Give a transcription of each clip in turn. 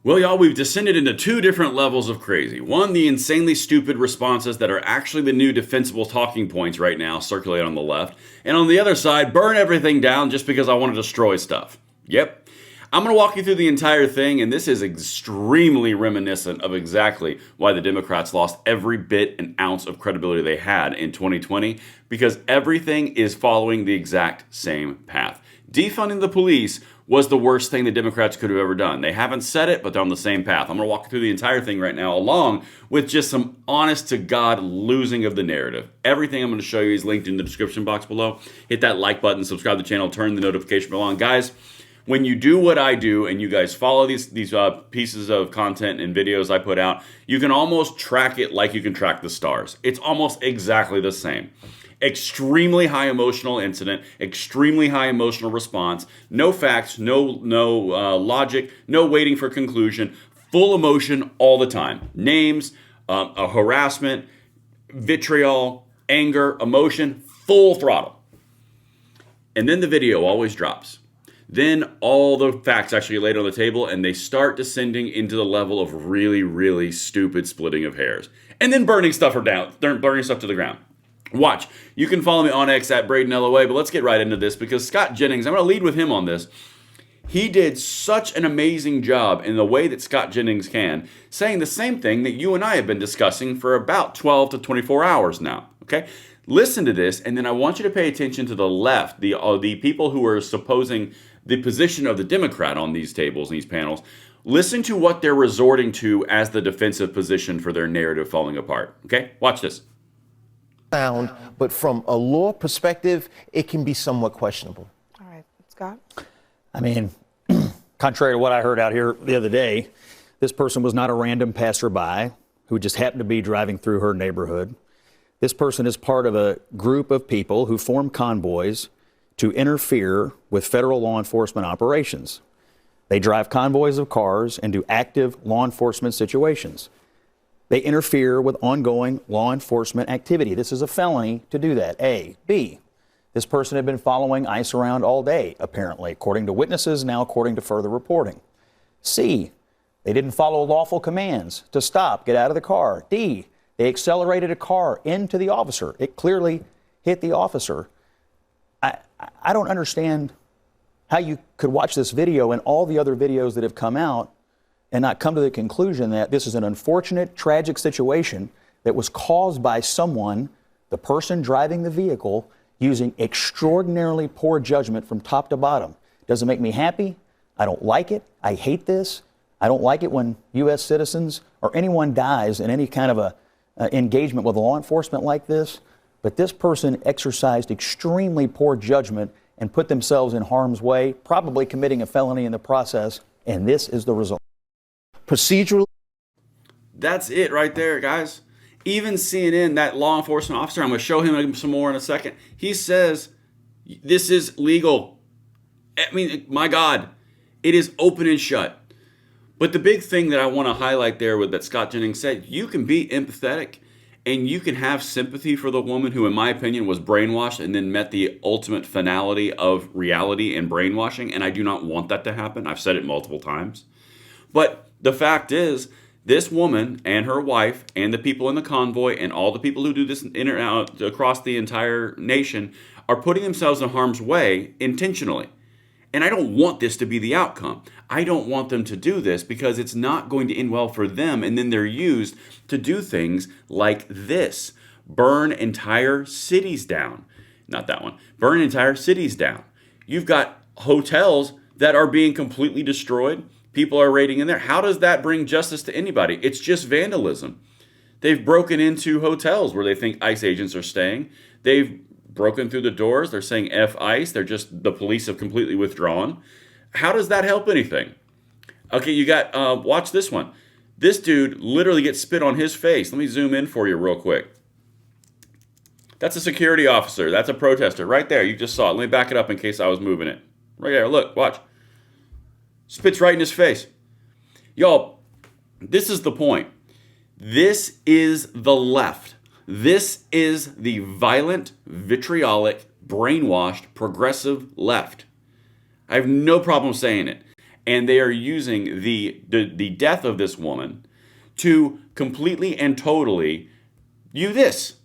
Well, y'all, we've descended into two different levels of crazy. One, the insanely stupid responses that are actually the new defensible talking points right now circulate on the left. And on the other side, burn everything down just because I want to destroy stuff. Yep. I'm going to walk you through the entire thing, and this is extremely reminiscent of exactly why the Democrats lost every bit and ounce of credibility they had in 2020, because everything is following the exact same path. Defunding the police was the worst thing the Democrats could have ever done. They haven't said it, but they're on the same path. I'm going to walk you through the entire thing right now, along with just some honest-to-God losing of the narrative. Everything I'm going to show you is linked in the description box below. Hit that like button, subscribe to the channel, turn the notification bell on. Guys, when you do what I do and you guys follow these pieces of content and videos I put out, you can almost track it like you can track the stars. It's almost exactly the same. Extremely high emotional incident, extremely high emotional response, no facts, no logic, no waiting for conclusion, full emotion all the time. Names, a harassment, vitriol, anger, emotion, full throttle. And then the video always drops. Then all the facts actually get laid on the table and they start descending into the level of really, really stupid splitting of hairs. And then burning stuff to the ground. Watch. You can follow me on X at Braden LOA, but let's get right into this because Scott Jennings, I'm going to lead with him on this. He did such an amazing job in the way that Scott Jennings can, saying the same thing that you and I have been discussing for about 12 to 24 hours now. Okay? Listen to this, and then I want you to pay attention to the left, the people who are supposing the position of the Democrat on these tables, these panels. Listen to what they're resorting to as the defensive position for their narrative falling apart. Okay? Watch this. But from a law perspective, it can be somewhat questionable. All right, Scott? I mean, contrary to what I heard out here the other day, this person was not a random passerby who just happened to be driving through her neighborhood. This person is part of a group of people who form convoys to interfere with federal law enforcement operations. They drive convoys of cars into active law enforcement situations. They interfere with ongoing law enforcement activity. This is a felony to do that, A. B, this person had been following ICE around all day, apparently, according to witnesses, now according to further reporting. C, they didn't follow lawful commands to stop, get out of the car. D, they accelerated a car into the officer. It clearly hit the officer. I don't understand how you could watch this video and all the other videos that have come out and not come to the conclusion that this is an unfortunate, tragic situation that was caused by someone, the person driving the vehicle, using extraordinarily poor judgment from top to bottom. Doesn't make me happy. I don't like it. I hate this. I don't like it when U.S. citizens or anyone dies in any kind of a engagement with law enforcement like this. But this person exercised extremely poor judgment and put themselves in harm's way, probably committing a felony in the process, and this is the result. Procedurally. That's it right there, guys. Even CNN, that law enforcement officer, I'm going to show him some more in a second. He says this is legal. I mean, my God, it is open and shut. But the big thing that I want to highlight there with that Scott Jennings said, you can be empathetic and you can have sympathy for the woman who, in my opinion, was brainwashed and then met the ultimate finality of reality and brainwashing. And I do not want that to happen. I've said it multiple times. But the fact is, this woman and her wife and the people in the convoy and all the people who do this in and out across the entire nation are putting themselves in harm's way intentionally. And I don't want this to be the outcome. I don't want them to do this because it's not going to end well for them. And then they're used to do things like this. Burn entire cities down. Not that one. Burn entire cities down. You've got hotels that are being completely destroyed. People are raiding in there. How does that bring justice to anybody? It's just vandalism. They've broken into hotels where they think ICE agents are staying. They've broken through the doors. They're saying F ICE. The police have completely withdrawn. How does that help anything? Okay, you got, watch this one. This dude literally gets spit on his face. Let me zoom in for you real quick. That's a security officer. That's a protester right there. You just saw it. Let me back it up in case I was moving it. Right there, look, watch. Spits right in his face. Y'all, this is the point. This is the left. This is the violent, vitriolic, brainwashed, progressive left. I have no problem saying it. and they are using the death of this woman to completely and totally view this.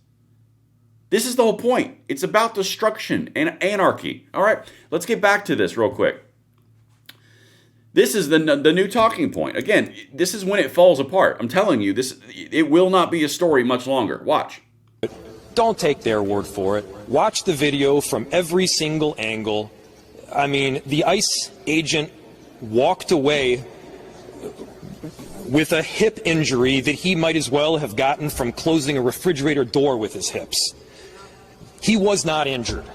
This is the whole point. It's about destruction and anarchy. All right, let's get back to this real quick. This is the new talking point. Again, this is when it falls apart. I'm telling you, it will not be a story much longer. Watch. Don't take their word for it. Watch the video from every single angle. I mean, the ICE agent walked away with a hip injury that he might as well have gotten from closing a refrigerator door with his hips. He was not injured.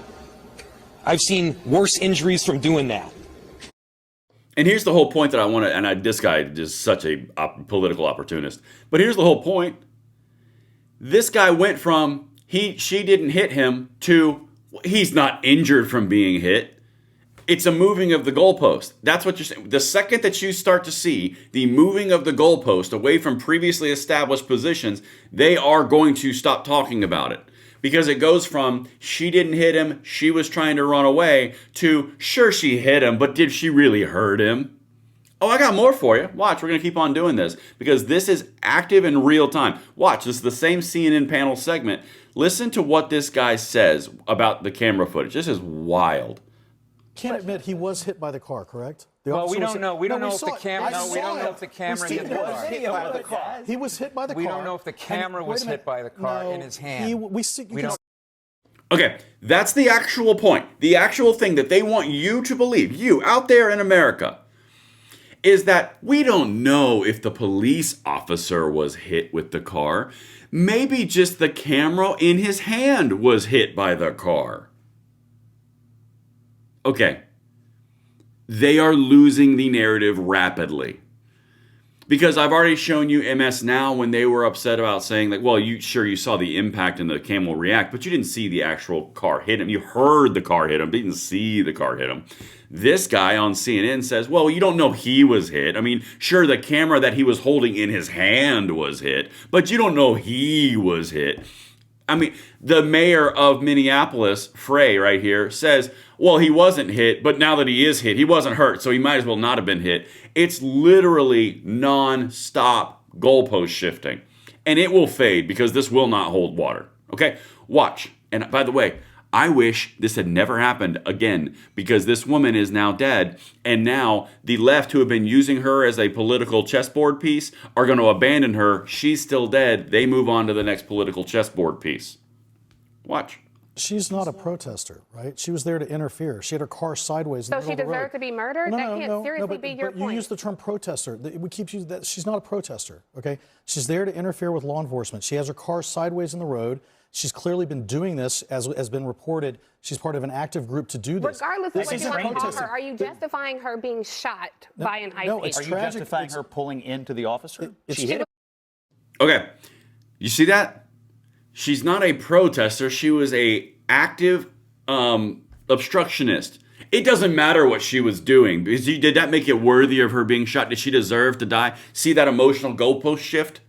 I've seen worse injuries from doing that. And here's the whole point that I want to, and this guy is such a political opportunist, but here's the whole point. This guy went from she didn't hit him to he's not injured from being hit. It's a moving of the goalpost. That's what you're saying. The second that you start to see the moving of the goalpost away from previously established positions, they are going to stop talking about it. Because it goes from she didn't hit him, she was trying to run away, to sure she hit him, but did she really hurt him? Oh, I got more for you. Watch, we're going to keep on doing this because this is active in real time. Watch, this is the same CNN panel segment. Listen to what this guy says about the camera footage. This is wild. Can't admit he was hit by the car, correct? Well, we don't know. We don't know if the camera. No, we don't know if the camera hit the car. He was hit by the car. We don't know if the camera was hit by the car in his hand. We don't. Okay, that's the actual point. The actual thing that they want you to believe, you out there in America, is that we don't know if the police officer was hit with the car. Maybe just the camera in his hand was hit by the car. Okay. They are losing the narrative rapidly. Because I've already shown you MS Now when they were upset about saying like, well, you saw the impact and the camel react, but you didn't see the actual car hit him. You heard the car hit him, but you didn't see the car hit him. This guy on CNN says, well, you don't know he was hit. I mean, sure, the camera that he was holding in his hand was hit, but you don't know he was hit. I mean, the mayor of Minneapolis, Frey, right here, says, well, he wasn't hit, but now that he is hit, he wasn't hurt, so he might as well not have been hit. It's literally non-stop goalpost shifting. And it will fade because this will not hold water. Okay? Watch. And by the way, I wish this had never happened again because this woman is now dead. And now the left who have been using her as a political chessboard piece are going to abandon her. She's still dead. They move on to the next political chessboard piece. Watch. She's not a protester, right? She was there to interfere. She had her car sideways in the middle of the road. So she deserved to be murdered? That can't seriously be your point. You use the term protester. We keep using that. She's not a protester, okay? She's there to interfere with law enforcement. She has her car sideways in the road. She's clearly been doing this, as has been reported. She's part of an active group to do this. Regardless of what you want to call her, are you justifying her being shot by an ICE agent? Are you justifying her pulling into the officer? She hit him. Okay. You see that? She's not a protester. She was a active obstructionist. It doesn't matter what she was doing. Did that make it worthy of her being shot? Did she deserve to die? See that emotional goalpost shift?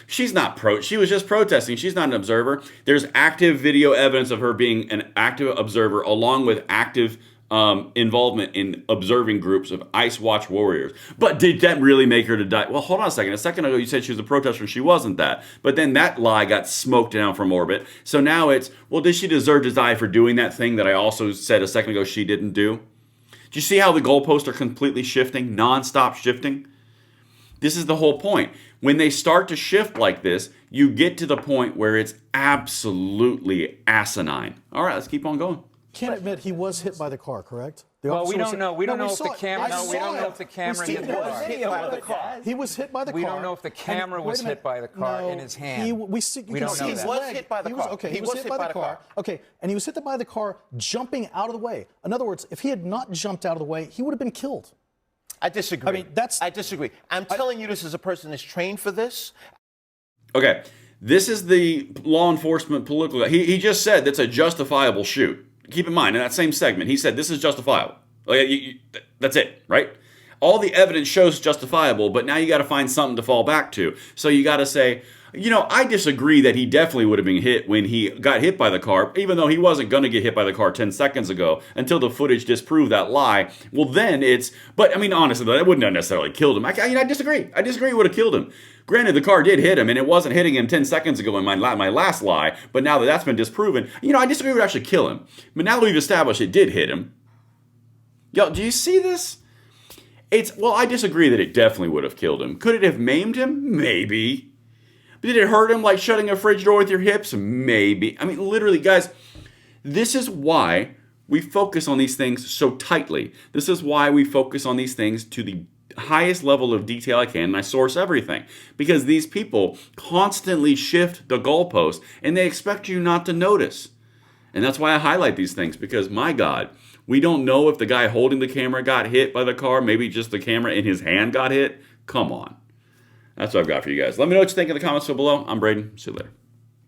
She's not she was just protesting. She's not an observer. There's active video evidence of her being an active observer along with active involvement in observing groups of ICE Watch warriors. But did that really make her to die? Well, hold on a second. A second ago, you said she was a protester and she wasn't that. But then that lie got smoked down from orbit. So now it's, well, did she deserve to die for doing that thing that I also said a second ago she didn't do? Do you see how the goalposts are completely shifting, nonstop shifting? This is the whole point. When they start to shift like this, you get to the point where it's absolutely asinine. All right, let's keep on going. Can't admit he was hit by the car, correct? Well, we don't know. We don't know if the camera. No, we don't know if the camera hit the car. He was hit by the car. We don't know if the camera was hit by the car in his hand. We don't know that. He was hit by the car. Okay, he was hit by the car. Okay, and he was hit by the car jumping out of the way. In other words, if he had not jumped out of the way, he would have been killed. I disagree. I mean, I disagree. I'm telling you this as a person that's trained for this. Okay, this is the law enforcement political guy. He just said that's a justifiable shoot. Keep in mind, in that same segment, he said this is justifiable. Like, that's it, right? All the evidence shows justifiable, but now you got to find something to fall back to. So you got to say, I disagree that he definitely would have been hit when he got hit by the car, even though he wasn't going to get hit by the car 10 seconds ago until the footage disproved that lie. Well, then but I mean, honestly, that wouldn't have necessarily killed him. I disagree. I disagree it would have killed him. Granted, the car did hit him, and it wasn't hitting him 10 seconds ago in my last lie, but now that that's been disproven, I disagree it would actually kill him. But now that we've established it did hit him. Yo, do you see this? I disagree that it definitely would have killed him. Could it have maimed him? Maybe. Did it hurt him like shutting a fridge door with your hips? Maybe. I mean, literally, guys, this is why we focus on these things so tightly. This is why we focus on these things to the highest level of detail I can, and I source everything. Because these people constantly shift the goalpost, and they expect you not to notice. And that's why I highlight these things, because, my God, we don't know if the guy holding the camera got hit by the car. Maybe just the camera in his hand got hit. Come on. That's what I've got for you guys. Let me know what you think in the comments below. I'm Braden. See you later.